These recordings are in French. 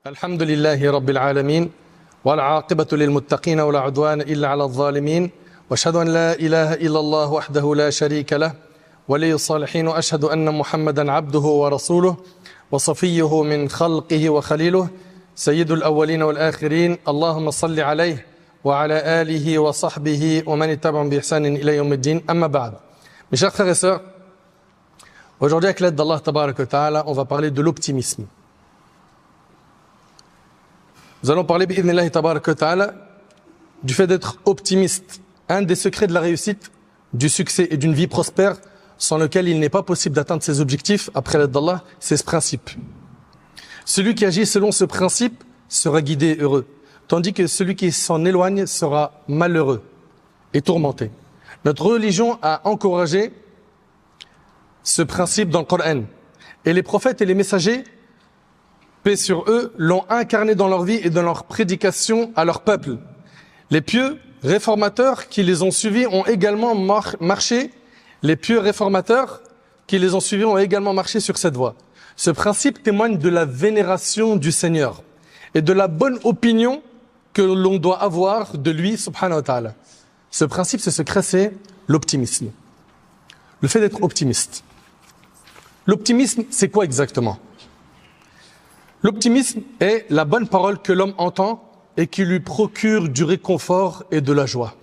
الحمد لله رب العالمين والعاقبة للمتقين ولا عدوان إلا على الظالمين وأشهد أن لا إله إلا الله وحده لا شريك له ولي الصالحين وأشهد أن محمدا عبده ورسوله وصفيه من خلقه وخليله سيد الأولين والآخرين اللهم صل عليه وعلى آله وصحبه ومن اتبعهم بإحسان إلى يوم الدين أما بعد. Mes chers frères et sœurs, aujourd'hui avec l'aide d'Allah Tabarak wa Ta'ala, on va parler de l'optimisme. Nous allons parler bi'idhnillahi Tabarak wa Ta'ala du fait d'être optimiste. Un des secrets de la réussite, du succès et d'une vie prospère sans lequel il n'est pas possible d'atteindre ses objectifs après l'aide d'Allah, c'est ce principe. Celui qui agit selon ce principe sera guidé et heureux, tandis que celui qui s'en éloigne sera malheureux et tourmenté. Notre religion a encouragé ce principe dans le Coran. Et les prophètes et les messagers, paix sur eux, l'ont incarné dans leur vie et dans leur prédication à leur peuple. Les pieux réformateurs qui les ont suivis ont également marché. Les pieux réformateurs qui les ont suivis ont également marché sur cette voie. Ce principe témoigne de la vénération du Seigneur et de la bonne opinion que l'on doit avoir de lui, subhanahu wa ta'ala. Ce principe, ce secret, c'est l'optimisme. Le fait d'être optimiste. L'optimisme, c'est quoi exactement? L'optimisme est la bonne parole que l'homme entend et qui lui procure du réconfort et de la joie.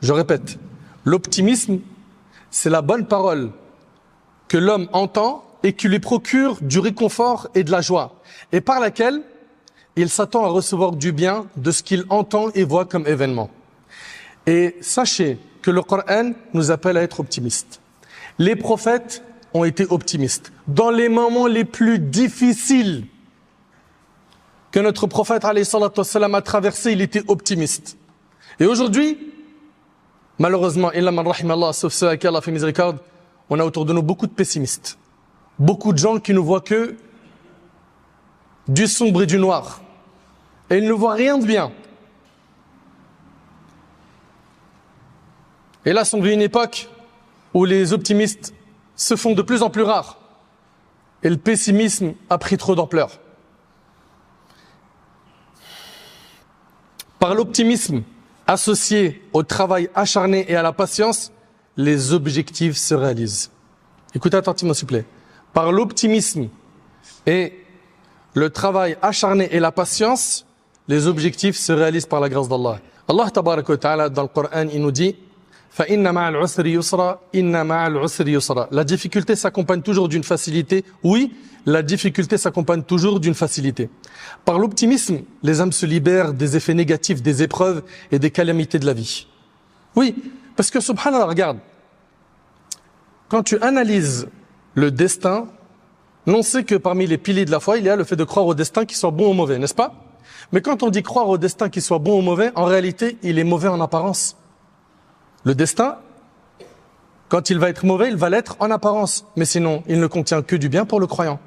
Je répète, l'optimisme, c'est la bonne parole que l'homme entend et qui lui procure du réconfort et de la joie, et par laquelle il s'attend à recevoir du bien de ce qu'il entend et voit comme événement. Et sachez que le Coran nous appelle à être optimistes. Les prophètes ont été optimistes. Dans les moments les plus difficiles que notre prophète alayhi salatu wassalam a traversé, il était optimiste. Et aujourd'hui, malheureusement, illa man rahimallah, sauf ceux à qui Allah fait miséricorde, on a autour de nous beaucoup de pessimistes. Beaucoup de gens qui ne voient que du sombre et du noir. Et ils ne voient rien de bien. Et là, on vit une époque où les optimistes se font de plus en plus rares. Et le pessimisme a pris trop d'ampleur. Par l'optimisme associé au travail acharné et à la patience, les objectifs se réalisent. Écoutez attentivement, s'il vous plaît. Par l'optimisme et le travail acharné et la patience, les objectifs se réalisent par la grâce d'Allah. Allah Tabarak wa Ta'ala, dans le Coran, il nous dit فَإِنَّ مَعَ الْعُسْرِ يُسْرًا إِنَّ مَعَ الْعُسْرِ يُسْرًا. La difficulté s'accompagne toujours d'une facilité. Oui, la difficulté s'accompagne toujours d'une facilité. Par l'optimisme, les âmes se libèrent des effets négatifs, des épreuves et des calamités de la vie. Oui, parce que subhanallah, regarde, quand tu analyses le destin, l'on sait que parmi les piliers de la foi, il y a le fait de croire au destin qui soit bon ou mauvais, n'est-ce pas? Mais quand on dit croire au destin qui soit bon ou mauvais, en réalité, il est mauvais en apparence. Le destin, quand il va être mauvais, il va l'être en apparence. Mais sinon, il ne contient que du bien pour le croyant.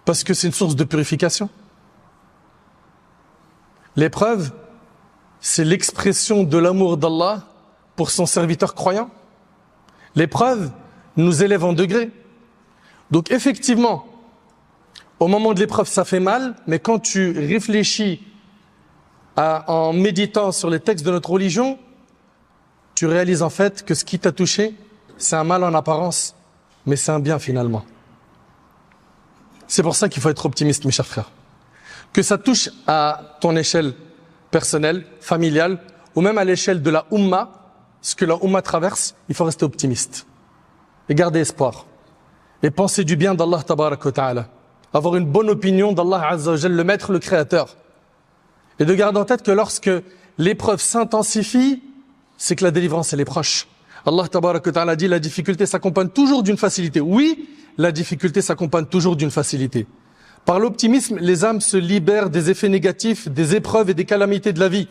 Parce que c'est une source de purification. L'épreuve, c'est l'expression de l'amour d'Allah pour son serviteur croyant. L'épreuve nous élève en degrés. Donc effectivement, au moment de l'épreuve, ça fait mal, mais quand tu réfléchis en méditant sur les textes de notre religion, tu réalises en fait que ce qui t'a touché, c'est un mal en apparence, mais c'est un bien finalement. C'est pour ça qu'il faut être optimiste, mes chers frères. Que ça touche à ton échelle personnelle, familiale, ou même à l'échelle de la Ummah, ce que la Ummah traverse, il faut rester optimiste. Et garder espoir. Et penser du bien d'Allah Tabarak wa Ta'ala. Avoir une bonne opinion d'Allah Azza wa Jal, le maître, le créateur. Et de garder en tête que lorsque l'épreuve s'intensifie, c'est que la délivrance, elle est proche. Allah Tabarak wa Ta'ala dit, la difficulté s'accompagne toujours d'une facilité. Oui, la difficulté s'accompagne toujours d'une facilité. Par l'optimisme, les âmes se libèrent des effets négatifs, des épreuves et des calamités de la vie,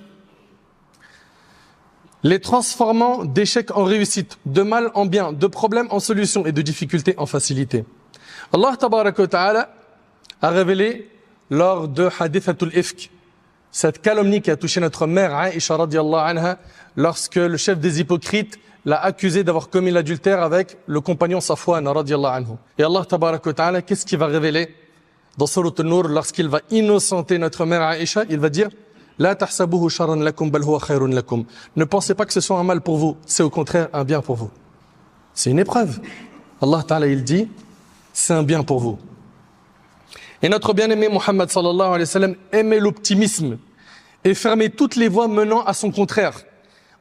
les transformant d'échecs en réussite, de mal en bien, de problèmes en solution et de difficultés en facilité. Allah Tabarak wa Ta'ala a révélé lors de Hadithatul Ifk, cette calomnie qui a touché notre mère Aïcha radiallahu anha, lorsque le chef des hypocrites l'a accusé d'avoir commis l'adultère avec le compagnon Safwan radiallahu anhu. Et Allah Tabarak wa Ta'ala, qu'est-ce qu'il va révéler dans Sourate An-Nur, lorsqu'il va innocenter notre mère Aïcha, il va dire La tahsabuhu sharran lakum bal huwa khayrun lakum. Ne pensez pas que ce soit un mal pour vous, c'est au contraire un bien pour vous. C'est une épreuve. Allah Ta'ala, il dit, c'est un bien pour vous. Et notre bien-aimé Muhammad sallallahu alayhi wa sallam aimait l'optimisme et fermait toutes les voies menant à son contraire,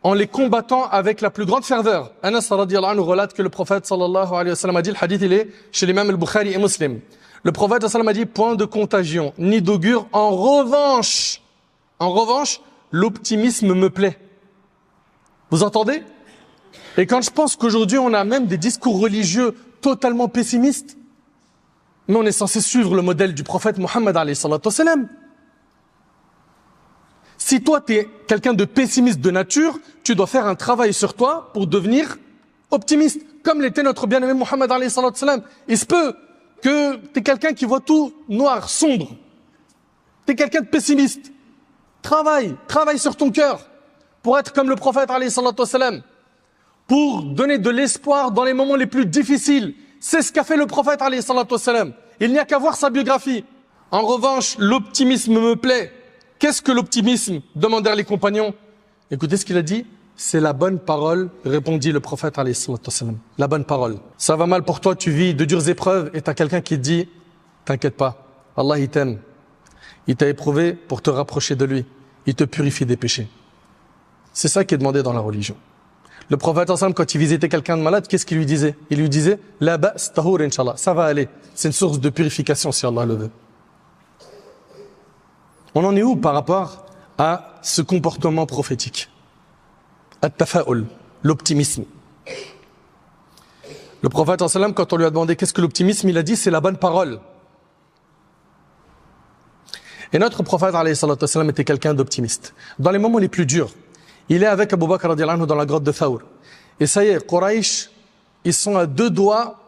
en les combattant avec la plus grande ferveur. Anas radiyallahu anhu relate que le prophète sallallahu alayhi wa sallam a dit, le hadith il est chez l'imam al-Bukhari et Muslim. Le prophète sallallahu alayhi wa sallam a dit, point de contagion, ni d'augure. En revanche, l'optimisme me plaît. Vous entendez? Et quand je pense qu'aujourd'hui on a même des discours religieux totalement pessimistes, mais on est censé suivre le modèle du prophète Muhammad alayhi salatu wassalam. Si toi tu es quelqu'un de pessimiste de nature, tu dois faire un travail sur toi pour devenir optimiste, comme l'était notre bien-aimé Muhammad alayhi salatu wassalam. Il se peut que tu es quelqu'un qui voit tout noir, sombre. Tu es quelqu'un de pessimiste. Travaille sur ton cœur pour être comme le prophète alayhi salatu wassalam, pour donner de l'espoir dans les moments les plus difficiles. C'est ce qu'a fait le prophète alayhi salatu wassalam. Il n'y a qu'à voir sa biographie. En revanche, l'optimisme me plaît. Qu'est-ce que l'optimisme? Demandèrent les compagnons. Écoutez ce qu'il a dit. C'est la bonne parole, répondit le prophète alayhi salatu wassalam. La bonne parole. Ça va mal pour toi, tu vis de dures épreuves et t'as quelqu'un qui te dit, t'inquiète pas, Allah il t'aime. Il t'a éprouvé pour te rapprocher de lui. Il te purifie des péchés. C'est ça qui est demandé dans la religion. Le prophète ensemble, quand il visitait quelqu'un de malade, qu'est-ce qu'il lui disait? Il lui disait, la ba's tahour inshallah, ça va aller. C'est une source de purification si Allah le veut. On en est où par rapport à ce comportement prophétique? At-tafa'ul, l'optimisme. Le prophète ensemble, quand on lui a demandé qu'est-ce que l'optimisme, il a dit c'est la bonne parole. Et notre prophète alayhi salatu wassalam était quelqu'un d'optimiste. Dans les moments les plus durs, il est avec Abu Bakr radiyallahu anhu dans la grotte de Thawr. Et ça y est, Quraysh, ils sont à 2 doigts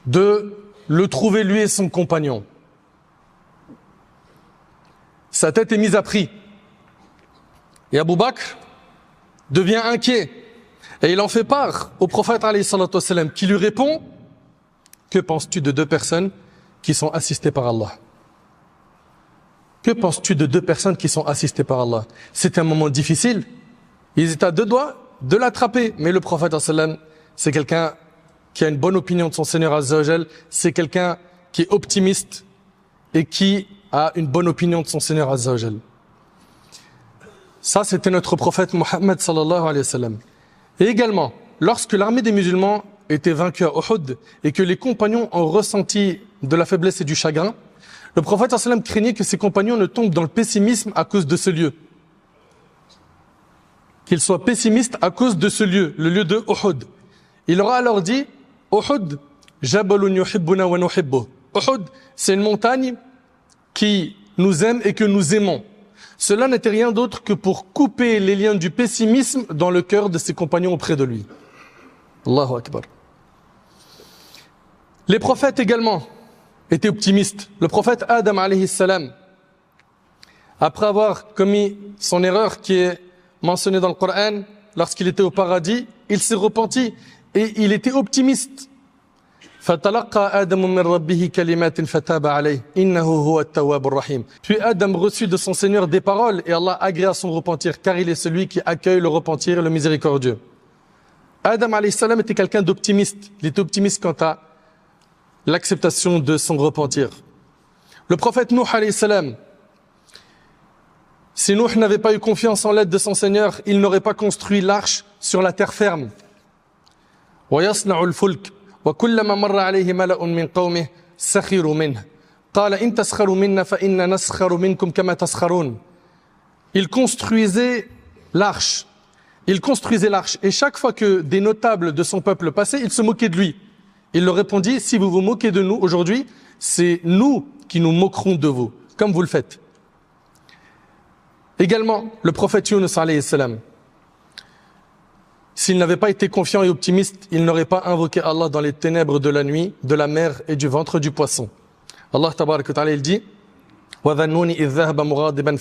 de le trouver lui et son compagnon. Sa tête est mise à prix. Et Abu Bakr devient inquiet. Et il en fait part au prophète alayhi salatu wassalam, qui lui répond, que penses-tu de 2 personnes qui sont assistées par Allah? Que penses-tu de 2 personnes qui sont assistées par Allah? C'est un moment difficile. Ils étaient à 2 doigts de l'attraper. Mais le prophète sallam, c'est quelqu'un qui a une bonne opinion de son Seigneur Azza wa Jal. C'est quelqu'un qui est optimiste et qui a une bonne opinion de son Seigneur Azza wa Jal. Ça, c'était notre prophète Muhammad sallallahu alayhi wa sallam. Et également, lorsque l'armée des musulmans était vaincue à Uhud et que les compagnons ont ressenti de la faiblesse et du chagrin, le prophète sallam craignait que ses compagnons ne tombent dans le pessimisme à cause de ce lieu. Qu'ils soient pessimistes à cause de ce lieu, le lieu de Uhud. Il leur a alors dit, Uhud, jabalun yuhibbuna wa nuhibbuh. Uhud, c'est une montagne qui nous aime et que nous aimons. Cela n'était rien d'autre que pour couper les liens du pessimisme dans le cœur de ses compagnons auprès de lui. Allahu Akbar. Les prophètes également était optimiste. Le prophète Adam alayhi salam, après avoir commis son erreur qui est mentionnée dans le Coran, lorsqu'il était au paradis, il s'est repenti et il était optimiste. Puis Adam reçut de son Seigneur des paroles et Allah agréa son repentir, car il est celui qui accueille le repentir et le miséricordieux. Adam alayhi salam était quelqu'un d'optimiste. Il était optimiste quant à l'acceptation de son repentir. Le prophète Nuh alayhi salam, si Nuh n'avait pas eu confiance en l'aide de son Seigneur, il n'aurait pas construit l'arche sur la terre ferme. وَيَصْنَعُ الْفُلْكَ وَكُلَّمَا مَرَّ عَلَيْهِ مَلَأٌ مِّن قَوْمِهِ سَخِرُوا مِنْهُ قَالَ إِن تَسْخَرُوا مِنَّا فَإِنَّا نَسْخَرُ مِنكُمْ كَمَا تَسْخَرُونَ. Il construisait l'arche. Et chaque fois que des notables de son peuple passaient, ils se moquaient de lui. Il leur répondit, si vous vous moquez de nous aujourd'hui, c'est nous qui nous moquerons de vous, comme vous le faites. Également, le prophète Yunus alayhi salam, s'il n'avait pas été confiant et optimiste, il n'aurait pas invoqué Allah dans les ténèbres de la nuit, de la mer et du ventre du poisson. Allah tabaraka wa ta'ala, il dit, وَذَنُّونِ إِذْ ذَهَبَ مُغَاضِبًا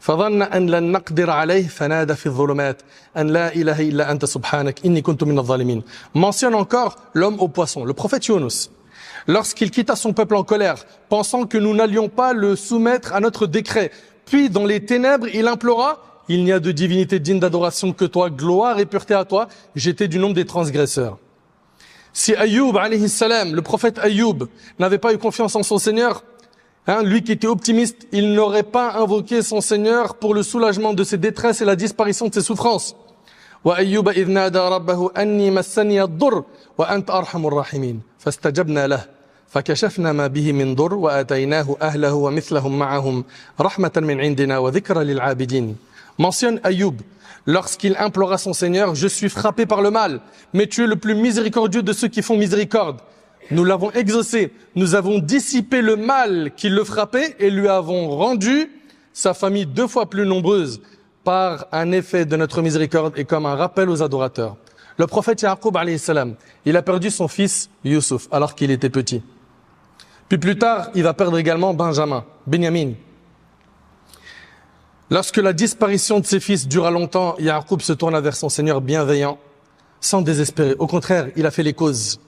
فظن أن لن نقدر عليه فنادى في الظلمات أن لا إله إلا أنت سبحانك إني كنت من الظالمين. Mentionne encore l'homme au poisson, le prophète Yunus. Lorsqu'il quitta son peuple en colère, pensant que nous n'allions pas le soumettre à notre décret, puis dans les ténèbres, il implora, il n'y a de divinité digne d'adoration que toi, gloire et pureté à toi, j'étais du nombre des transgresseurs. Si Ayoub, alayhi salam, le prophète Ayoub, n'avait pas eu confiance en son Seigneur, lui qui était optimiste, il n'aurait pas invoqué son Seigneur pour le soulagement de ses détresses et la disparition de ses souffrances. وأيوب إذ نادى ربه أني مسني الضر وأنت أرحم الراحمين فاستجبنا له فكشفنا ما به من ضر وآتيناه أهله ومثلهم معهم رحمة من عندنا وذكرى للعابدين. Mentionne Ayoub lorsqu'il implora son Seigneur, je suis frappé par le mal, mais tu es le plus miséricordieux de ceux qui font miséricorde. Nous l'avons exaucé, nous avons dissipé le mal qui le frappait et lui avons rendu sa famille 2 fois plus nombreuse par un effet de notre miséricorde et comme un rappel aux adorateurs. Le prophète Yaqub, alayhi salam, il a perdu son fils Youssouf alors qu'il était petit. Puis plus tard, il va perdre également Benyamin. Lorsque la disparition de ses fils dura longtemps, Yaqub se tourna vers son Seigneur bienveillant, sans désespérer. Au contraire, il a fait les causes.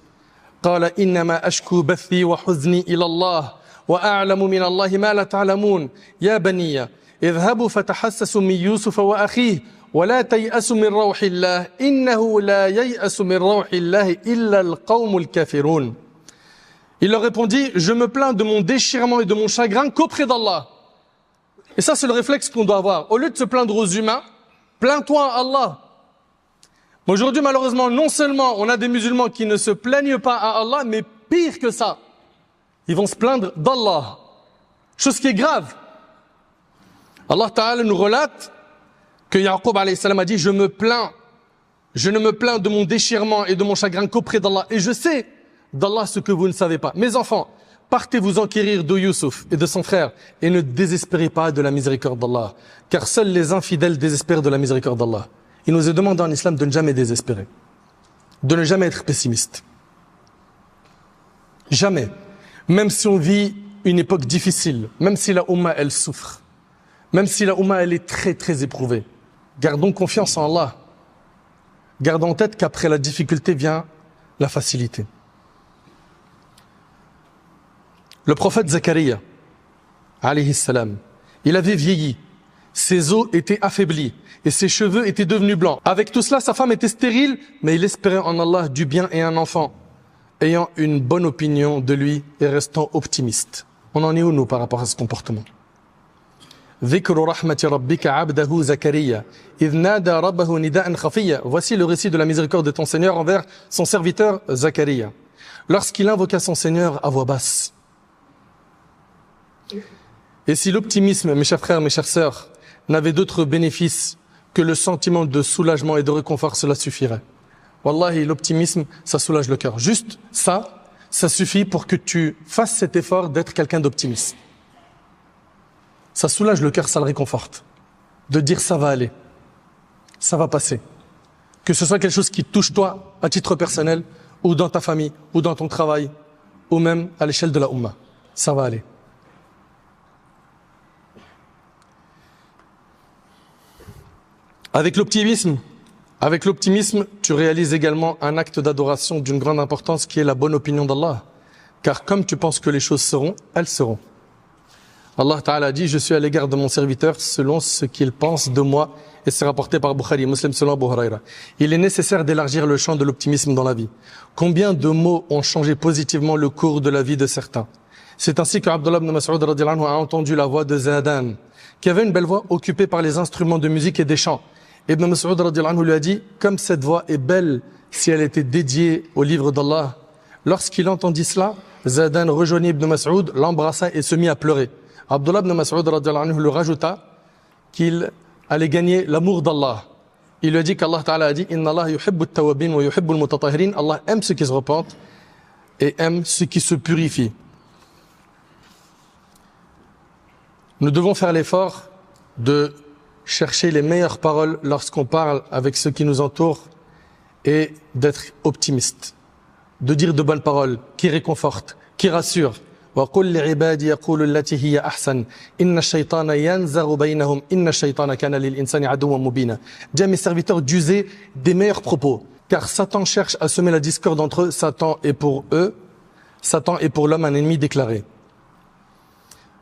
قال إنما أشكو بثي وحزني إلى الله وأعلم من الله ما لا تعلمون يا بني اذهبوا فتحسسوا من يوسف وأخيه ولا تيأسوا من روح الله إنه لا ييأس من روح الله إلا القوم الكافرون. Il leur répondit, je me plains de mon déchirement et de mon chagrin qu'auprès d'Allah. Et ça, c'est le réflexe qu'on doit avoir. Au lieu de se plaindre aux humains, plains-toi à Allah. Aujourd'hui, malheureusement, non seulement on a des musulmans qui ne se plaignent pas à Allah, mais pire que ça, ils vont se plaindre d'Allah. Chose qui est grave. Allah Ta'ala nous relate que Yaqub alayhi salam a dit, je ne me plains de mon déchirement et de mon chagrin qu'auprès d'Allah. Et je sais d'Allah ce que vous ne savez pas. Mes enfants, partez vous enquérir de Youssouf et de son frère et ne désespérez pas de la miséricorde d'Allah. Car seuls les infidèles désespèrent de la miséricorde d'Allah. Il nous est demandé en islam de ne jamais désespérer. De ne jamais être pessimiste. Jamais. Même si on vit une époque difficile, même si la Ummah elle souffre, même si la Ummah elle est très très éprouvée, gardons confiance en Allah. Gardons en tête qu'après la difficulté vient la facilité. Le prophète Zakaria, alayhi salam, il avait vieilli, ses os étaient affaiblis et ses cheveux étaient devenus blancs. Avec tout cela, sa femme était stérile, mais il espérait en Allah du bien et un enfant, ayant une bonne opinion de lui et restant optimiste. On en est où nous par rapport à ce comportement? Voici le récit de la miséricorde de ton Seigneur envers son serviteur Zakaria. Lorsqu'il invoqua son Seigneur à voix basse. Et si l'optimisme, mes chers frères, mes chères sœurs, n'avait d'autre bénéfice que le sentiment de soulagement et de réconfort, cela suffirait. Wallahi, l'optimisme, ça soulage le cœur. Juste ça suffit pour que tu fasses cet effort d'être quelqu'un d'optimiste. Ça soulage le cœur, ça le réconforte. De dire ça va aller, ça va passer. Que ce soit quelque chose qui touche toi à titre personnel, ou dans ta famille, ou dans ton travail, ou même à l'échelle de la Ummah. Ça va aller. Avec l'optimisme, tu réalises également un acte d'adoration d'une grande importance qui est la bonne opinion d'Allah. Car comme tu penses que les choses seront, elles seront. Allah Ta'ala a dit, je suis à l'égard de mon serviteur selon ce qu'il pense de moi. Et c'est rapporté par Bukhari, Muslim selon Abu Huraira. Il est nécessaire d'élargir le champ de l'optimisme dans la vie. Combien de mots ont changé positivement le cours de la vie de certains? C'est ainsi que Abdullah ibn Mas'ud radhiyallahu anhu a entendu la voix de Zadan, qui avait une belle voix occupée par les instruments de musique et des chants. Ibn Mas'ud radhiyallahu anhu lui a dit, comme cette voix est belle si elle était dédiée au livre d'Allah. Lorsqu'il entendit cela, Zadan rejoignit Ibn Mas'ud, l'embrassa et se mit à pleurer. Abdullah ibn Mas'ud radhiyallahu anhu lui rajouta qu'il allait gagner l'amour d'Allah. Il lui a dit qu'Allah Ta'ala a dit, Inna Allah yuhibbu at-tawwabin wa yuhibbu al-mutatahhirin. Allah aime ceux qui se repentent et aime ceux qui se purifient. Nous devons faire l'effort de chercher les meilleures paroles lorsqu'on parle avec ceux qui nous entourent et d'être optimiste, de dire de bonnes paroles qui réconfortent, qui rassurent. وَقُلْ لِعِبَادِ يَقُولُ الَّتِي هِيَ أَحْسَنُ إِنَّ الشَّيْطَانَ يَنْزَغُ بَيْنَهُمْ إِنَّ الشَّيْطَانَ كَانَ لِلْإِنسَانِ عَدُوًّا مُبِينًا. Dis à mes serviteurs d'user des meilleurs propos, car Satan cherche à semer la discorde entre eux. Satan est pour eux Satan est pour l'homme un ennemi déclaré.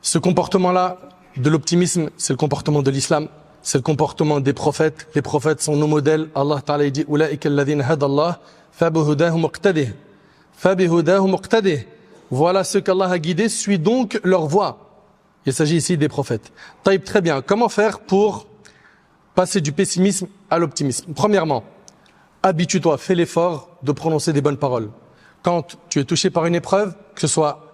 Ce comportement-là de l'optimisme, c'est le comportement de l'islam, c'est le comportement des prophètes. Les prophètes sont nos modèles. Allah Ta'ala dit Ulaika alladhina hada Allah fabihudahu muqtadih. Fabihudahu muqtadih. Voilà ceux qu'Allah a guidés, suis donc leur voie. Il s'agit ici des prophètes. Taïb, très bien. Comment faire pour passer du pessimisme à l'optimisme? Premièrement, habitue-toi, fais l'effort de prononcer des bonnes paroles. Quand tu es touché par une épreuve, que ce soit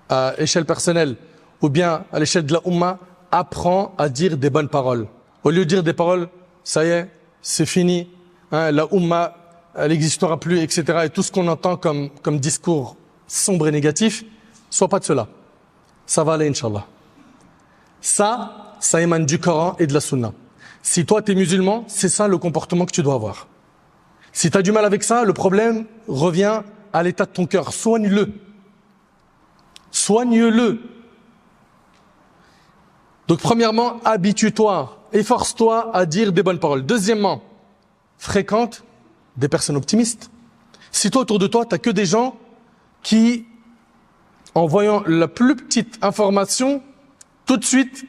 à échelle personnelle ou bien à l'échelle de la Ummah, apprends à dire des bonnes paroles. Au lieu de dire des paroles, ça y est, c'est fini, hein, la Ummah, elle n'existera plus, etc. Et tout ce qu'on entend comme discours sombre et négatif, sois pas de cela. Ça va aller, Inch'Allah. Ça émane du Coran et de la Sunna. Si toi, tu es musulman, c'est ça le comportement que tu dois avoir. Si tu as du mal avec ça, le problème revient à l'état de ton cœur. Soigne-le. Soigne-le. Donc, premièrement, habitue-toi, efforce-toi à dire des bonnes paroles. Deuxièmement, fréquente des personnes optimistes. Si toi, autour de toi, tu n'as que des gens qui, en voyant la plus petite information, tout de suite,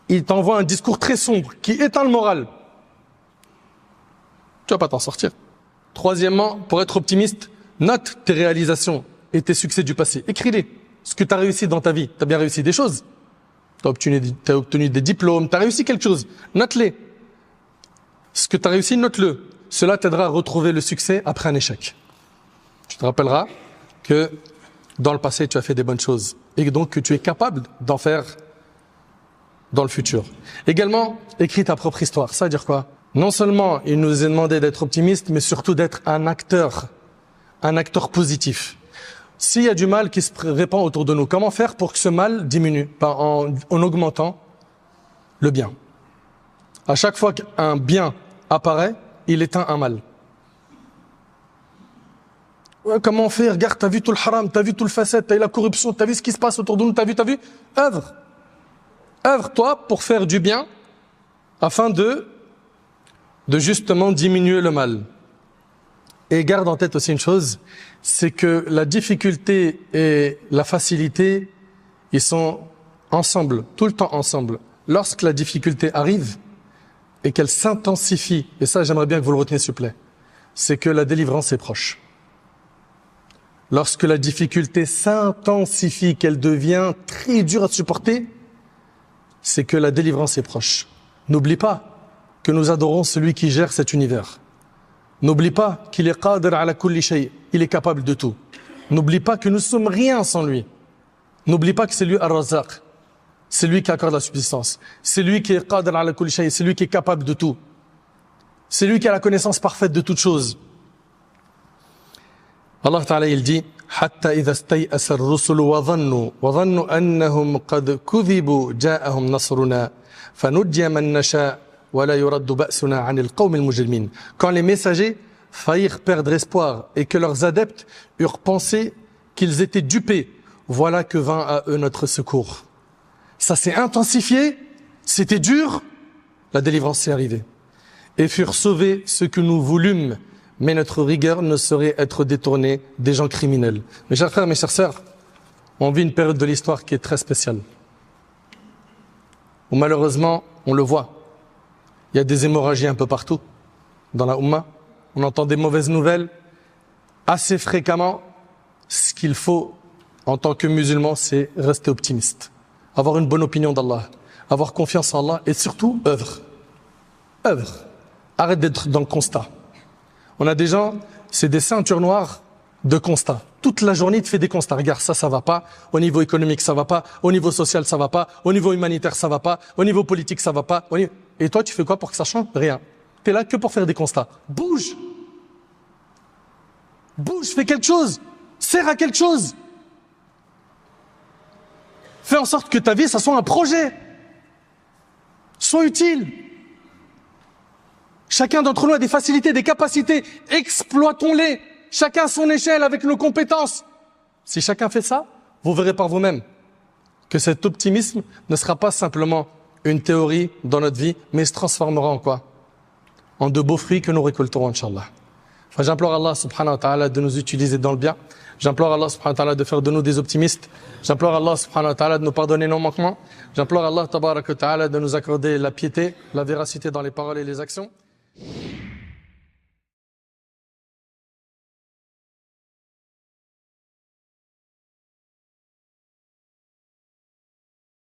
ils t'envoient un discours très sombre qui éteint le moral. Tu vas pas t'en sortir. Troisièmement, pour être optimiste, note tes réalisations et tes succès du passé. Écris-les. Ce que tu as réussi dans ta vie. Tu as bien réussi des choses. Tu as obtenu des diplômes. Tu as réussi quelque chose. Note-les. Ce que tu as réussi, note-le. Cela t'aidera à retrouver le succès après un échec. Tu te rappelleras que dans le passé, tu as fait des bonnes choses. Et donc que tu es capable d'en faire dans le futur. Également, écris ta propre histoire. Ça veut dire quoi? Non seulement il nous est demandé d'être optimiste, mais surtout d'être un acteur positif. S'il y a du mal qui se répand autour de nous, comment faire pour que ce mal diminue? En augmentant le bien. À chaque fois qu'un bien apparaît, il éteint un mal. Ouais, comment on fait? Regarde, t'as vu tout le haram, t'as vu tout le facette, t'as vu la corruption, t'as vu ce qui se passe autour de nous, t'as vu? Œuvre. Œuvre-toi pour faire du bien afin de justement diminuer le mal. Et garde en tête aussi une chose, c'est que la difficulté et la facilité, ils sont ensemble, tout le temps ensemble. Lorsque la difficulté arrive et qu'elle s'intensifie, et ça j'aimerais bien que vous le reteniez s'il vous plaît, c'est que la délivrance est proche. Lorsque la difficulté s'intensifie, qu'elle devient très dure à supporter, c'est que la délivrance est proche. N'oublie pas que nous adorons celui qui gère cet univers. N'oublie pas qu'il est qadir ala kulli shay, il est capable de tout. N'oublie pas que nous sommes rien sans lui. N'oublie pas que c'est lui Ar-Razzaq, c'est lui qui accorde la subsistance. C'est lui qui est qadir ala kulli shay, c'est lui qui est capable de tout. C'est lui qui a la connaissance parfaite de toutes choses. Allah Ta'ala il dit حتى إذا استيأس الرسل وظنوا أنهم قد كذبوا جاءهم نصرنا فنجي من نشاء ولا يرد بأسنا عن القوم المجرمين. Quand les messagers faillirent perdre espoir et que leurs adeptes eurent pensé qu'ils étaient dupés, voilà que vint à eux notre secours. Ça s'est intensifié, c'était dur, la délivrance est arrivée. Et furent sauvés ceux que nous voulûmes, mais notre rigueur ne saurait être détournée des gens criminels. Mes chers frères, mes chères sœurs, on vit une période de l'histoire qui est très spéciale. Où malheureusement, on le voit, il y a des hémorragies un peu partout dans la Ummah. On entend des mauvaises nouvelles assez fréquemment. Ce qu'il faut en tant que musulman, c'est rester optimiste, avoir une bonne opinion d'Allah, avoir confiance en Allah et surtout œuvre. Œuvre. Arrête d'être dans le constat. On a des gens, c'est des ceintures noires de constat. Toute la journée, tu fais des constats. Regarde, ça va pas. Au niveau économique, ça va pas. Au niveau social, ça va pas. Au niveau humanitaire, ça va pas. Au niveau politique, ça va pas. Et toi, tu fais quoi pour que ça change? Rien. Tu es là que pour faire des constats. Bouge. Bouge, fais quelque chose. Sers à quelque chose. Fais en sorte que ta vie, ça soit un projet. Sois utile. Chacun d'entre nous a des facilités, des capacités. Exploitons-les. Chacun à son échelle avec nos compétences. Si chacun fait ça, vous verrez par vous-même que cet optimisme ne sera pas simplement une théorie dans notre vie, mais se transformera en quoi? En de beaux fruits que nous récolterons, Inch'Allah. Enfin, j'implore Allah subhanahu wa ta'ala de nous utiliser dans le bien. J'implore Allah subhanahu wa ta'ala de faire de nous des optimistes. J'implore Allah subhanahu wa ta'ala de nous pardonner nos manquements. J'implore Allah tabaraka wa ta'ala de nous accorder la piété, la véracité dans les paroles et les actions.